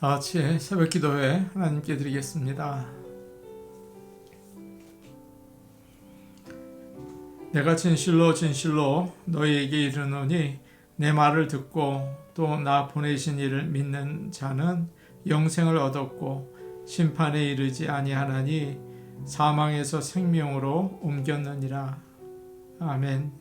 다 같이 새벽 기도회 하나님께 드리겠습니다. 내가 진실로 진실로 너희에게 이르노니 내 말을 듣고 또 나 보내신 이를 믿는 자는 영생을 얻었고 심판에 이르지 아니하나니 사망에서 생명으로 옮겼느니라. 아멘.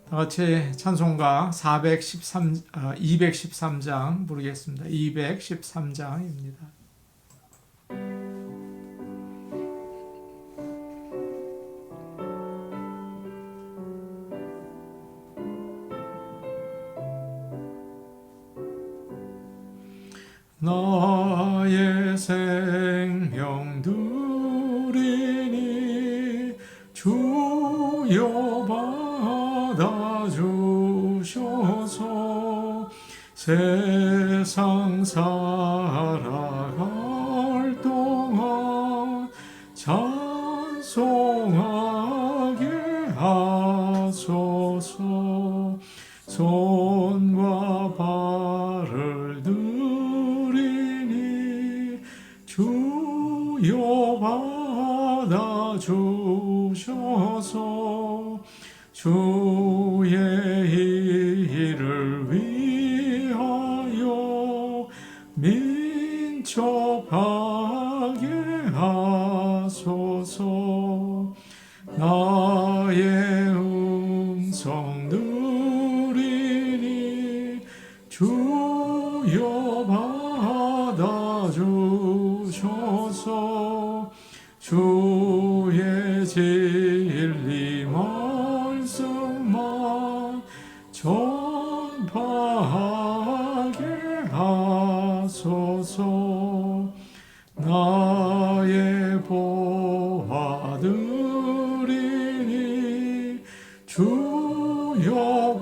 다 같이 찬송가 213장 부르겠습니다. 213장입니다. 나의 생명 드리니 주여 받아주셔서 세상 살아갈 동안 찬송하게 하소서. 손과 발을 드리니 주여 받아주셔서 주의 일을 위하여 민첩하게 하소서. 나의 음성 들으니 주여 받아주셔서 주의 진리 말씀만 전파하게 하소서. 나의 보아들이니 주여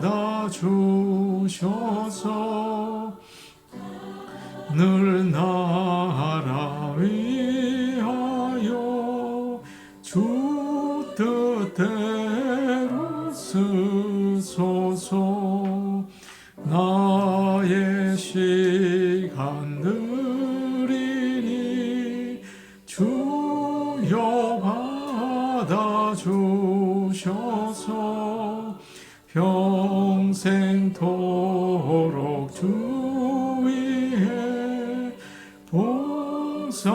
받아주셔서 늘 나라 위하여 주 뜻대로 쓰소서. 나의 시간들이니 주여 받아주셔서 평생토록 주 위에 봉사하게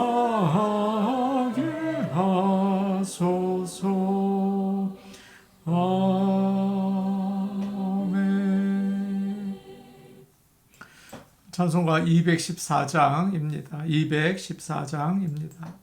하소서. 아멘. 찬송가 214장입니다. 214장입니다.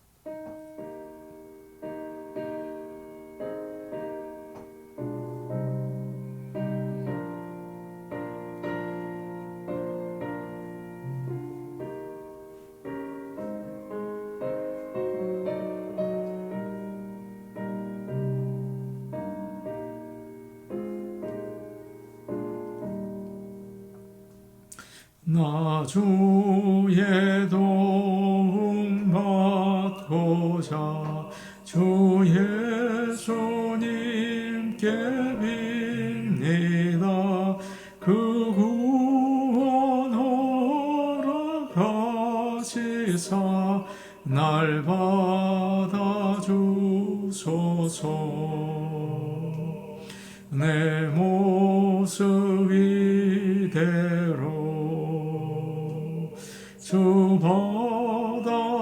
나 주의 도움 받고자 주 예수님께 빕니다. 그 구원 허락하시사 날 받아주소서. 내 모습 이대로 주 받아주소서.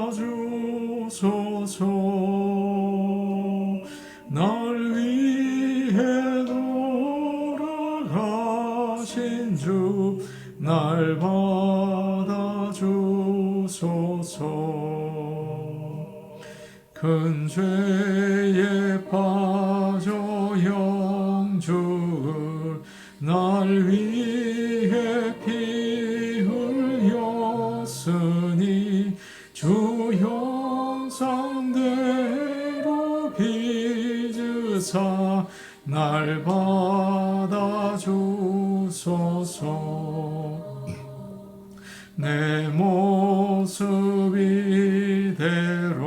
날 위해 돌아가신 주 날 받아주소서. 큰 죄에 빠져 영죽을 날 위해 피 흘렸으니 주 형상대로 빚으사 날 받아주소서. 내 모습 이대로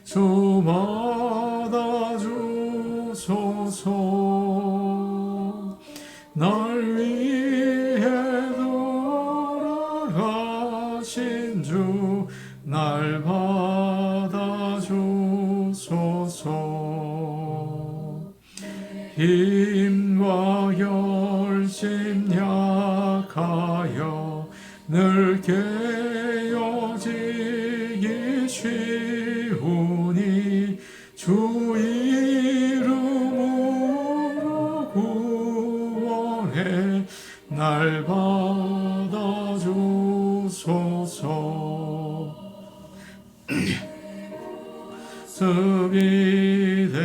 주 받아주소서. 날 위해 의와 결심 약하여 늘 깨어지기 쉬우니 주 이름으로 구원해 날 받아주소서. 수비대로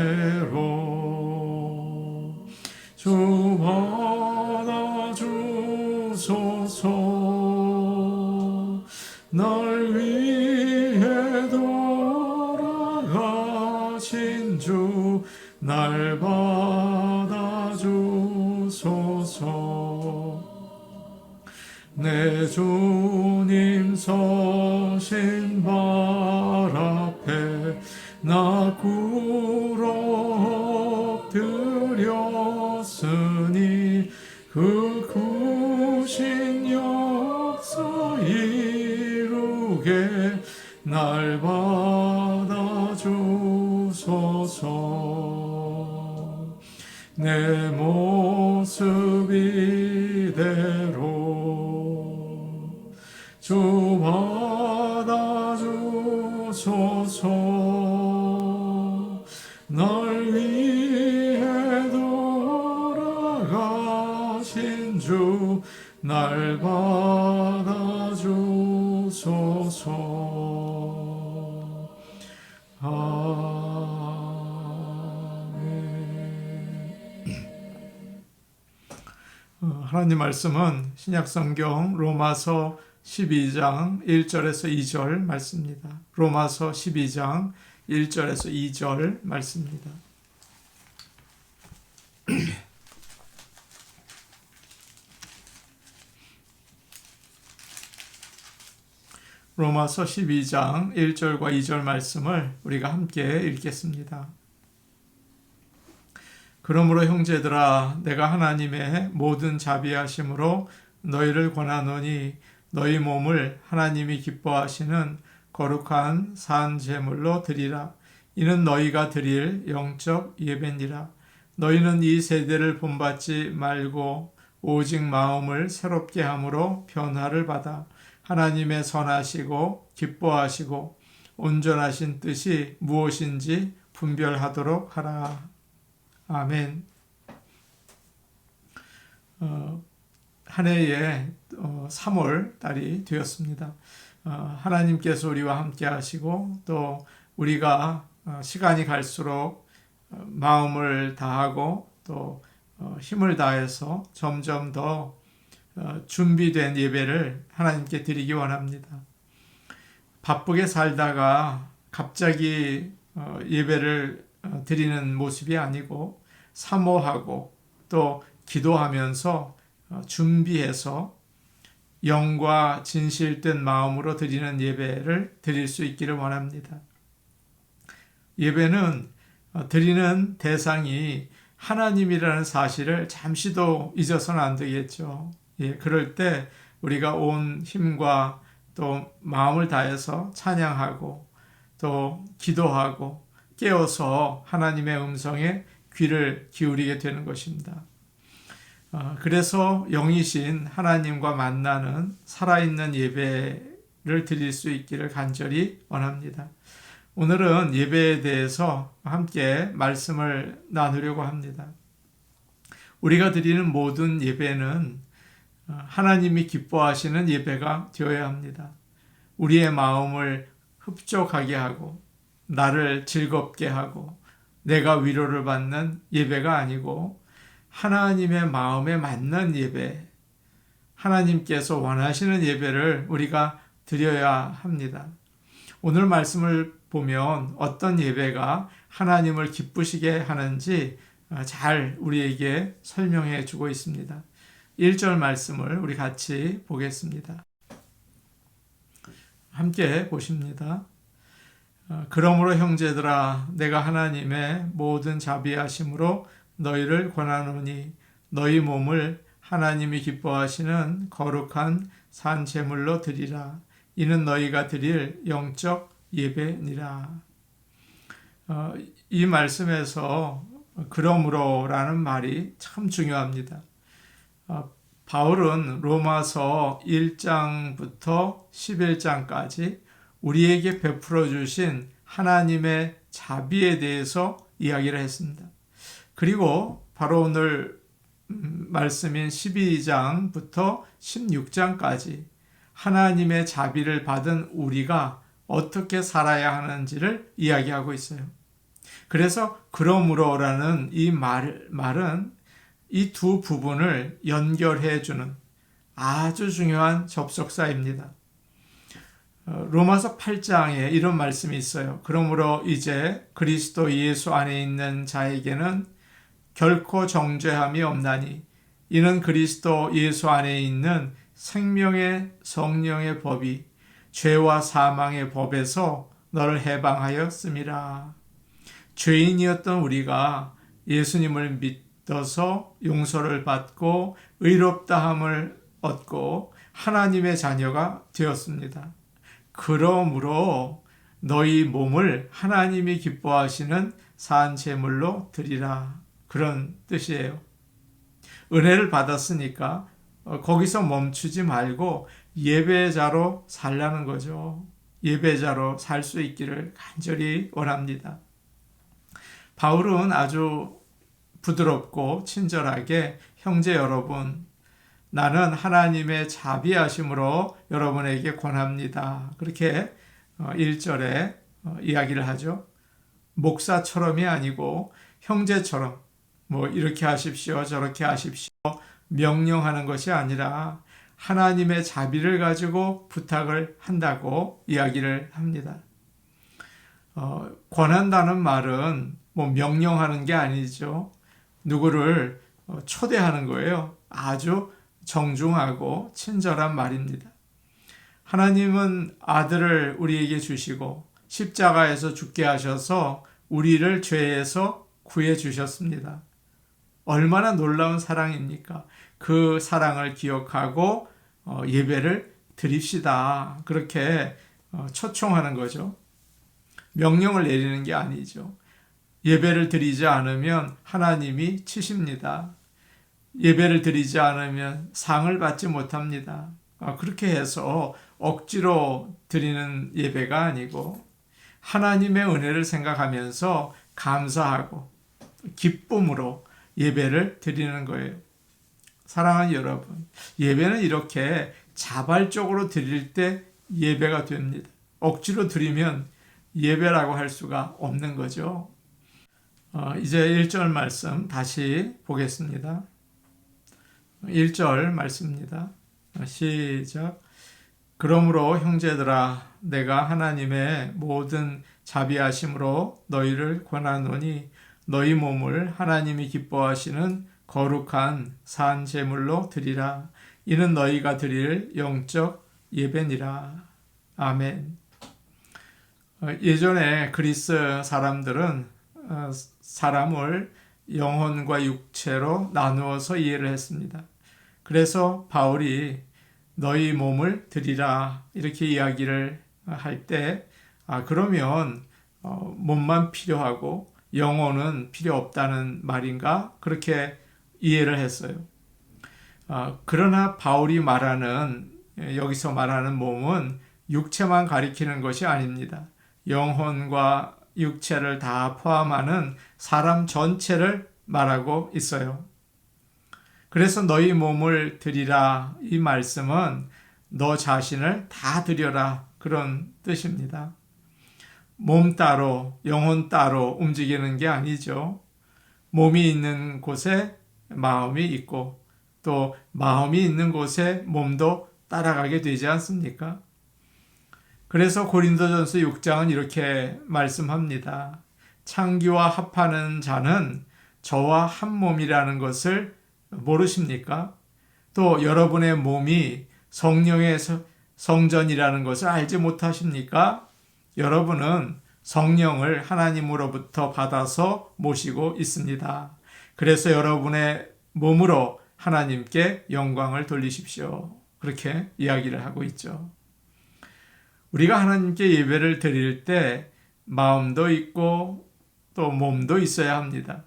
주 받아주소서. 날 위해 돌아가신 주 날 받아주소서. 내 주님 서신 발 앞에 나 꿇어 엎드렸으니 그 구신 역사 이루게 날 받아주소서. 내 모습 이대로 주 받아주소서. 날 위해 돌아가신 주 날 받아주소서. 하나님 말씀은 신약성경 로마서 12장 1절에서 2절 말씀입니다. 로마서 12장 1절에서 2절 말씀입니다. 로마서 12장 1절과 2절 말씀을 우리가 함께 읽겠습니다. 그러므로 형제들아 내가 하나님의 모든 자비하심으로 너희를 권하노니 너희 몸을 하나님이 기뻐하시는 거룩한 산 제물로 드리라. 이는 너희가 드릴 영적 예배니라. 너희는 이 세대를 본받지 말고 오직 마음을 새롭게 함으로 변화를 받아 하나님의 선하시고 기뻐하시고 온전하신 뜻이 무엇인지 분별하도록 하라. 아멘. 한 해에 3월 달이 되었습니다. 하나님께서 우리와 함께 하시고 또 우리가 시간이 갈수록 마음을 다하고 또 힘을 다해서 점점 더 준비된 예배를 하나님께 드리기 원합니다. 바쁘게 살다가 갑자기 예배를 드리는 모습이 아니고 사모하고 또 기도하면서 준비해서 영과 진실된 마음으로 드리는 예배를 드릴 수 있기를 원합니다. 예배는 드리는 대상이 하나님이라는 사실을 잠시도 잊어서는 안 되겠죠. 그럴 때 우리가 온 힘과 또 마음을 다해서 찬양하고 또 기도하고 깨어서 하나님의 음성에 귀를 기울이게 되는 것입니다. 그래서 영이신 하나님과 만나는 살아있는 예배를 드릴 수 있기를 간절히 원합니다. 오늘은 예배에 대해서 함께 말씀을 나누려고 합니다. 우리가 드리는 모든 예배는 하나님이 기뻐하시는 예배가 되어야 합니다. 우리의 마음을 흡족하게 하고 나를 즐겁게 하고 내가 위로를 받는 예배가 아니고 하나님의 마음에 맞는 예배, 하나님께서 원하시는 예배를 우리가 드려야 합니다. 오늘 말씀을 보면 어떤 예배가 하나님을 기쁘시게 하는지 잘 우리에게 설명해 주고 있습니다. 1절 말씀을 우리 같이 보겠습니다. 함께 보십니다. 그러므로 형제들아 내가 하나님의 모든 자비하심으로 너희를 권하노니 너희 몸을 하나님이 기뻐하시는 거룩한 산 제물로 드리라. 이는 너희가 드릴 영적 예배니라. 이 말씀에서 그러므로라는 말이 참 중요합니다. 바울은 로마서 1장부터 11장까지 우리에게 베풀어 주신 하나님의 자비에 대해서 이야기를 했습니다. 그리고 바로 오늘 말씀인 12장부터 16장까지 하나님의 자비를 받은 우리가 어떻게 살아야 하는지를 이야기하고 있어요. 그래서 그러므로라는 이 말은 이 두 부분을 연결해주는 아주 중요한 접속사입니다. 로마서 8장에 이런 말씀이 있어요. 그러므로 이제 그리스도 예수 안에 있는 자에게는 결코 정죄함이 없나니 이는 그리스도 예수 안에 있는 생명의 성령의 법이 죄와 사망의 법에서 너를 해방하였음이라. 죄인이었던 우리가 예수님을 믿어서 용서를 받고 의롭다함을 얻고 하나님의 자녀가 되었습니다. 그러므로 너희 몸을 하나님이 기뻐하시는 산 제물로 드리라. 그런 뜻이에요. 은혜를 받았으니까 거기서 멈추지 말고 예배자로 살라는 거죠. 예배자로 살 수 있기를 간절히 원합니다. 바울은 아주 부드럽고 친절하게 형제 여러분, 나는 하나님의 자비하심으로 여러분에게 권합니다. 그렇게 1절에 이야기를 하죠. 목사처럼이 아니고 형제처럼 이렇게 하십시오, 저렇게 하십시오 명령하는 것이 아니라 하나님의 자비를 가지고 부탁을 한다고 이야기를 합니다. 권한다는 말은 명령하는 게 아니죠. 누구를 초대하는 거예요. 아주 정중하고 친절한 말입니다. 하나님은 아들을 우리에게 주시고 십자가에서 죽게 하셔서 우리를 죄에서 구해 주셨습니다. 얼마나 놀라운 사랑입니까? 그 사랑을 기억하고 예배를 드립시다. 그렇게 초청하는 거죠. 명령을 내리는 게 아니죠. 예배를 드리지 않으면 하나님이 치십니다. 예배를 드리지 않으면 상을 받지 못합니다. 그렇게 해서 억지로 드리는 예배가 아니고 하나님의 은혜를 생각하면서 감사하고 기쁨으로 예배를 드리는 거예요. 사랑하는 여러분, 예배는 이렇게 자발적으로 드릴 때 예배가 됩니다. 억지로 드리면 예배라고 할 수가 없는 거죠. 이제 1절 말씀 다시 보겠습니다. 1절 말씀입니다. 시작. 그러므로 형제들아 내가 하나님의 모든 자비하심으로 너희를 권하노니 너희 몸을 하나님이 기뻐하시는 거룩한 산 제물로 드리라. 이는 너희가 드릴 영적 예배니라. 아멘. 예전에 그리스 사람들은 사람을 영혼과 육체로 나누어서 이해를 했습니다. 그래서 바울이 너희 몸을 드리라 이렇게 이야기를 할 때 그러면 몸만 필요하고 영혼은 필요 없다는 말인가? 그렇게 이해를 했어요. 그러나 바울이 여기서 말하는 몸은 육체만 가리키는 것이 아닙니다. 영혼과 육체를 다 포함하는 사람 전체를 말하고 있어요. 그래서 너희 몸을 드리라 이 말씀은 너 자신을 다 드려라 그런 뜻입니다. 몸 따로 영혼 따로 움직이는 게 아니죠. 몸이 있는 곳에 마음이 있고 또 마음이 있는 곳에 몸도 따라가게 되지 않습니까? 그래서 고린도전서 6장은 이렇게 말씀합니다. 창기와 합하는 자는 저와 한 몸이라는 것을 모르십니까? 또 여러분의 몸이 성령의 성전이라는 것을 알지 못하십니까? 여러분은 성령을 하나님으로부터 받아서 모시고 있습니다. 그래서 여러분의 몸으로 하나님께 영광을 돌리십시오. 그렇게 이야기를 하고 있죠. 우리가 하나님께 예배를 드릴 때 마음도 있고 또 몸도 있어야 합니다.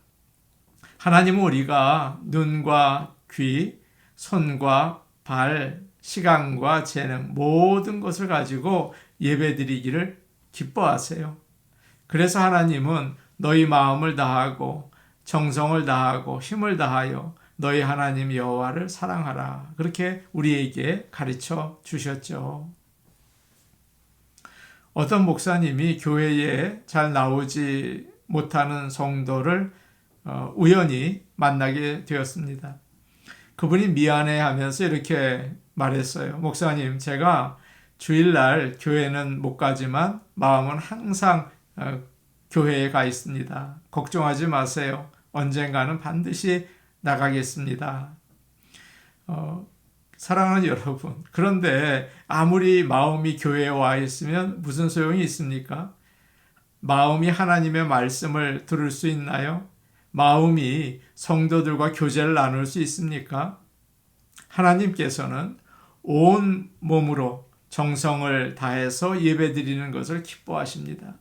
하나님은 우리가 눈과 귀, 손과 발, 시간과 재능 모든 것을 가지고 예배드리기를 기뻐하세요. 그래서 하나님은 너희 마음을 다하고 정성을 다하고 힘을 다하여 너희 하나님 여호와를 사랑하라. 그렇게 우리에게 가르쳐 주셨죠. 어떤 목사님이 교회에 잘 나오지 못하는 성도를 우연히 만나게 되었습니다. 그분이 미안해하면서 이렇게 말했어요. 목사님, 제가 주일날 교회는 못 가지만 마음은 항상 교회에 가 있습니다. 걱정하지 마세요. 언젠가는 반드시 나가겠습니다. 사랑하는 여러분, 그런데 아무리 마음이 교회에 와 있으면 무슨 소용이 있습니까? 마음이 하나님의 말씀을 들을 수 있나요? 마음이 성도들과 교제를 나눌 수 있습니까? 하나님께서는 온 몸으로 정성을 다해서 예배드리는 것을 기뻐하십니다.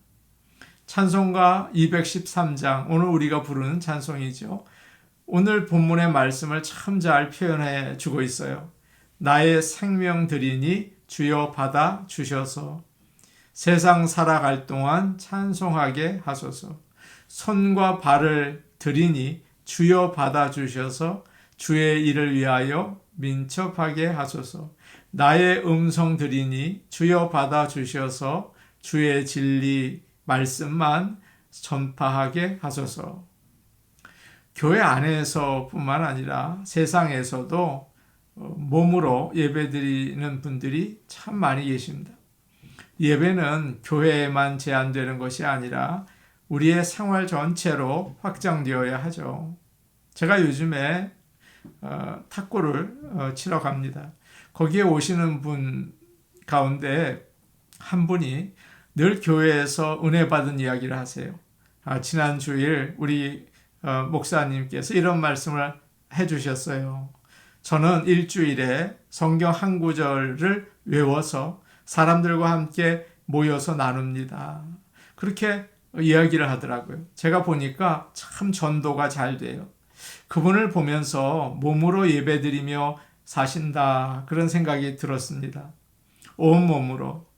찬송가 213장, 오늘 우리가 부르는 찬송이죠. 오늘 본문의 말씀을 참 잘 표현해 주고 있어요. 나의 생명 드리니 주여 받아 주셔서 세상 살아갈 동안 찬송하게 하소서. 손과 발을 드리니 주여 받아 주셔서 주의 일을 위하여 민첩하게 하소서. 나의 음성 드리니 주여 받아 주셔서 주의 진리 말씀만 전파하게 하소서. 교회 안에서뿐만 아니라 세상에서도 몸으로 예배드리는 분들이 참 많이 계십니다. 예배는 교회에만 제한되는 것이 아니라 우리의 생활 전체로 확장되어야 하죠. 제가 요즘에 탁구를 치러 갑니다. 거기에 오시는 분 가운데 한 분이 늘 교회에서 은혜 받은 이야기를 하세요. 지난 주일 우리 목사님께서 이런 말씀을 해주셨어요. 저는 일주일에 성경 한 구절을 외워서 사람들과 함께 모여서 나눕니다. 그렇게 이야기를 하더라고요. 제가 보니까 참 전도가 잘 돼요. 그분을 보면서 몸으로 예배드리며 사신다, 그런 생각이 들었습니다. 온몸으로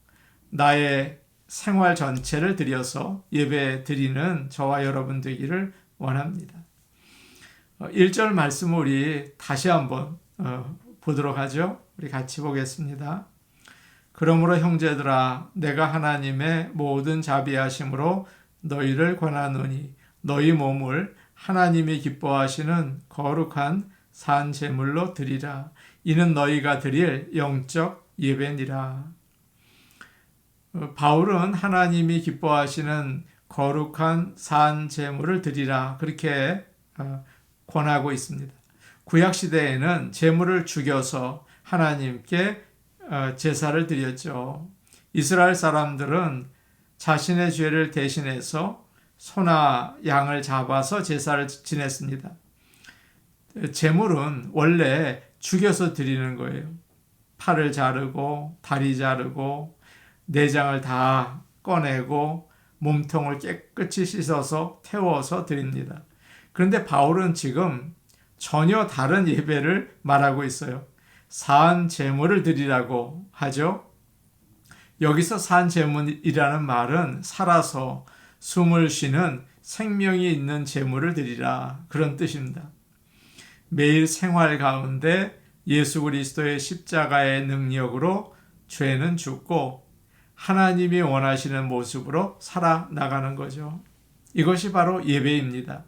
나의 생활 전체를 들여서 예배 드리는 저와 여러분 되기를 원합니다. 1절 말씀을 우리 다시 한번 보도록 하죠. 우리 같이 보겠습니다. 그러므로 형제들아, 내가 하나님의 모든 자비하심으로 너희를 권하노니 너희 몸을 하나님이 기뻐하시는 거룩한 산 제물로 드리라. 이는 너희가 드릴 영적 예배니라. 바울은 하나님이 기뻐하시는 거룩한 산 제물을 드리라, 그렇게 권하고 있습니다. 구약 시대에는 제물을 죽여서 하나님께 제사를 드렸죠. 이스라엘 사람들은 자신의 죄를 대신해서 소나 양을 잡아서 제사를 지냈습니다. 제물은 원래 죽여서 드리는 거예요. 팔을 자르고 다리 자르고 내장을 다 꺼내고 몸통을 깨끗이 씻어서 태워서 드립니다. 그런데 바울은 지금 전혀 다른 예배를 말하고 있어요. 산 제물을 드리라고 하죠. 여기서 산 제물이라는 말은 살아서 숨을 쉬는 생명이 있는 제물을 드리라, 그런 뜻입니다. 매일 생활 가운데 예수 그리스도의 십자가의 능력으로 죄는 죽고 하나님이 원하시는 모습으로 살아나가는 거죠. 이것이 바로 예배입니다.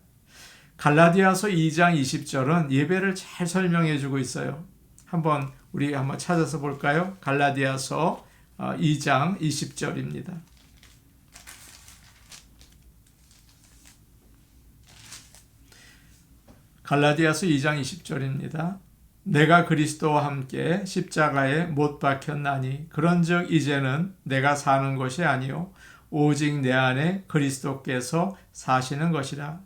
갈라디아서 2장 20절은 예배를 잘 설명해 주고 있어요. 우리 한번 찾아서 볼까요? 갈라디아서 2장 20절입니다. 갈라디아서 2장 20절입니다. 내가 그리스도와 함께 십자가에 못 박혔나니 그런즉 이제는 내가 사는 것이 아니요 오직 내 안에 그리스도께서 사시는 것이라.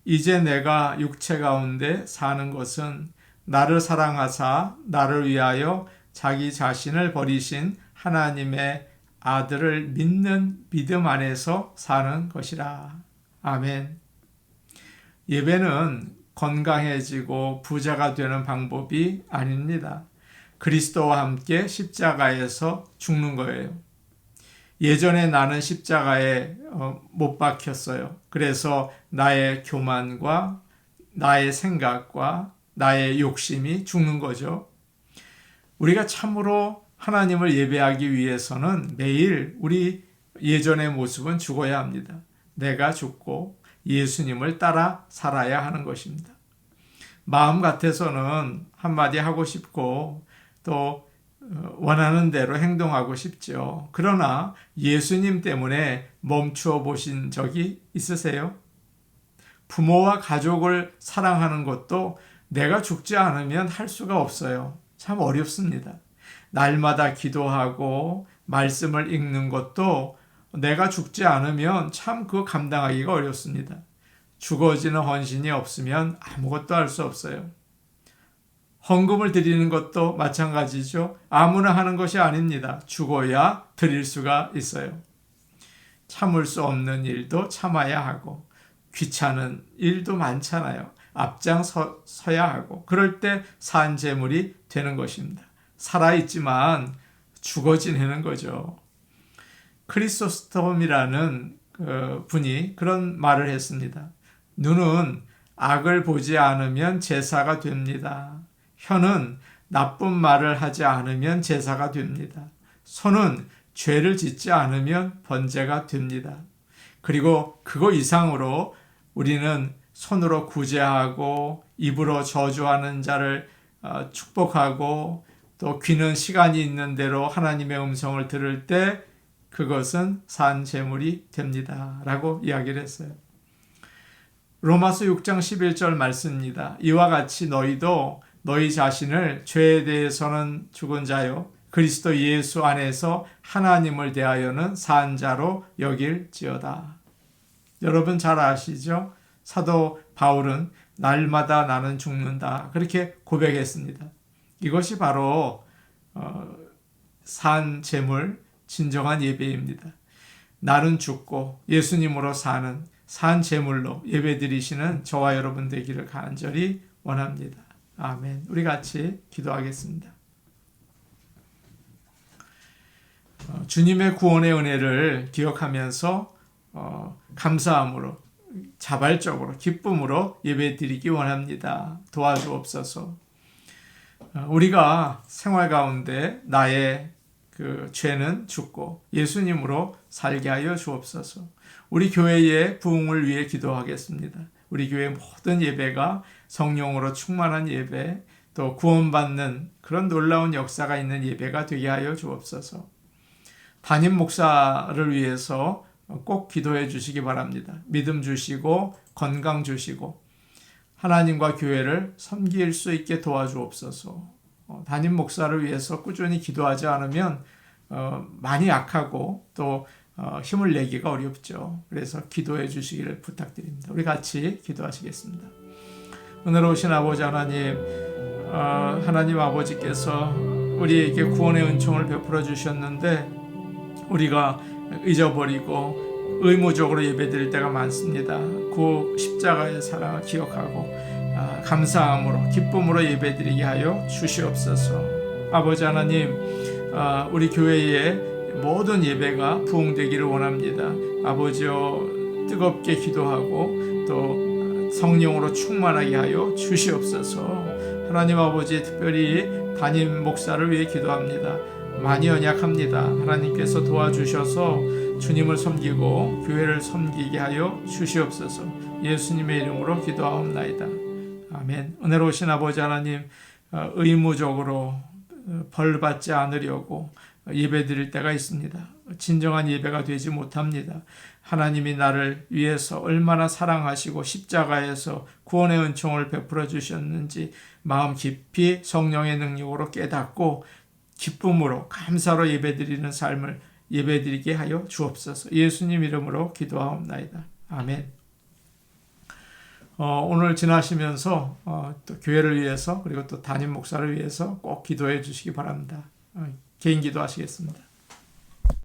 이제 내가 육체 가운데 사는 것은 나를 사랑하사 나를 위하여 자기 자신을 버리신 하나님의 아들을 믿는 믿음 안에서 사는 것이라. 아멘. 예배는 건강해지고 부자가 되는 방법이 아닙니다. 그리스도와 함께 십자가에서 죽는 거예요. 예전에 나는 십자가에 못 박혔어요. 그래서 나의 교만과 나의 생각과 나의 욕심이 죽는 거죠. 우리가 참으로 하나님을 예배하기 위해서는 매일 우리 예전의 모습은 죽어야 합니다. 내가 죽고 예수님을 따라 살아야 하는 것입니다. 마음 같아서는 한마디 하고 싶고 또 원하는 대로 행동하고 싶죠. 그러나 예수님 때문에 멈추어 보신 적이 있으세요? 부모와 가족을 사랑하는 것도 내가 죽지 않으면 할 수가 없어요. 참 어렵습니다. 날마다 기도하고 말씀을 읽는 것도 내가 죽지 않으면 참 그거 감당하기가 어렵습니다. 죽어지는 헌신이 없으면 아무것도 할 수 없어요. 헌금을 드리는 것도 마찬가지죠. 아무나 하는 것이 아닙니다. 죽어야 드릴 수가 있어요. 참을 수 없는 일도 참아야 하고 귀찮은 일도 많잖아요. 앞장서야 하고 그럴 때 산 제물이 되는 것입니다. 살아있지만 죽어 지내는 거죠. 크리소스톰이라는 분이 그런 말을 했습니다. 눈은 악을 보지 않으면 제사가 됩니다. 혀는 나쁜 말을 하지 않으면 제사가 됩니다. 손은 죄를 짓지 않으면 번제가 됩니다. 그리고 그거 이상으로 우리는 손으로 구제하고 입으로 저주하는 자를 축복하고 또 귀는 시간이 있는 대로 하나님의 음성을 들을 때 그것은 산 제물이 됩니다. 라고 이야기를 했어요. 로마서 6장 11절 말씀입니다. 이와 같이 너희도 너희 자신을 죄에 대해서는 죽은 자요 그리스도 예수 안에서 하나님을 대하여는 산 자로 여길지어다. 여러분 잘 아시죠? 사도 바울은 날마다 나는 죽는다. 그렇게 고백했습니다. 이것이 바로 산 제물, 진정한 예배입니다. 나는 죽고 예수님으로 사는 산 제물로 예배드리시는 저와 여러분 되기를 간절히 원합니다. 아멘. 우리 같이 기도하겠습니다. 주님의 구원의 은혜를 기억하면서 감사함으로 자발적으로 기쁨으로 예배드리기 원합니다. 도와주옵소서. 우리가 생활 가운데 나의 그 죄는 죽고 예수님으로 살게 하여 주옵소서. 우리 교회의 부흥을 위해 기도하겠습니다. 우리 교회 모든 예배가 성령으로 충만한 예배, 또 구원받는 그런 놀라운 역사가 있는 예배가 되게 하여 주옵소서. 담임 목사를 위해서 꼭 기도해 주시기 바랍니다. 믿음 주시고 건강 주시고 하나님과 교회를 섬길 수 있게 도와주옵소서. 담임 목사를 위해서 꾸준히 기도하지 않으면 많이 약하고 또 힘을 내기가 어렵죠. 그래서 기도해 주시기를 부탁드립니다. 우리 같이 기도하시겠습니다. 오늘 오신 아버지 하나님, 하나님 아버지께서 우리에게 구원의 은총을 베풀어 주셨는데 우리가 잊어버리고 의무적으로 예배드릴 때가 많습니다. 그 십자가의 사랑을 기억하고 감사함으로 기쁨으로 예배드리게 하여 주시옵소서. 아버지 하나님, 우리 교회의 모든 예배가 부흥되기를 원합니다. 아버지여, 뜨겁게 기도하고 또 성령으로 충만하게 하여 주시옵소서. 하나님 아버지, 특별히 담임 목사를 위해 기도합니다. 많이 연약합니다. 하나님께서 도와주셔서 주님을 섬기고 교회를 섬기게 하여 주시옵소서. 예수님의 이름으로 기도하옵나이다. 아멘. 은혜로우신 아버지 하나님, 의무적으로 벌 받지 않으려고 예배 드릴 때가 있습니다. 진정한 예배가 되지 못합니다. 하나님이 나를 위해서 얼마나 사랑하시고 십자가에서 구원의 은총을 베풀어 주셨는지 마음 깊이 성령의 능력으로 깨닫고 기쁨으로 감사로 예배드리는 삶을 예배드리게 하여 주옵소서. 예수님 이름으로 기도하옵나이다. 아멘. 오늘 지나시면서 또 교회를 위해서 그리고 또 담임 목사를 위해서 꼭 기도해 주시기 바랍니다. 개인 기도하시겠습니다.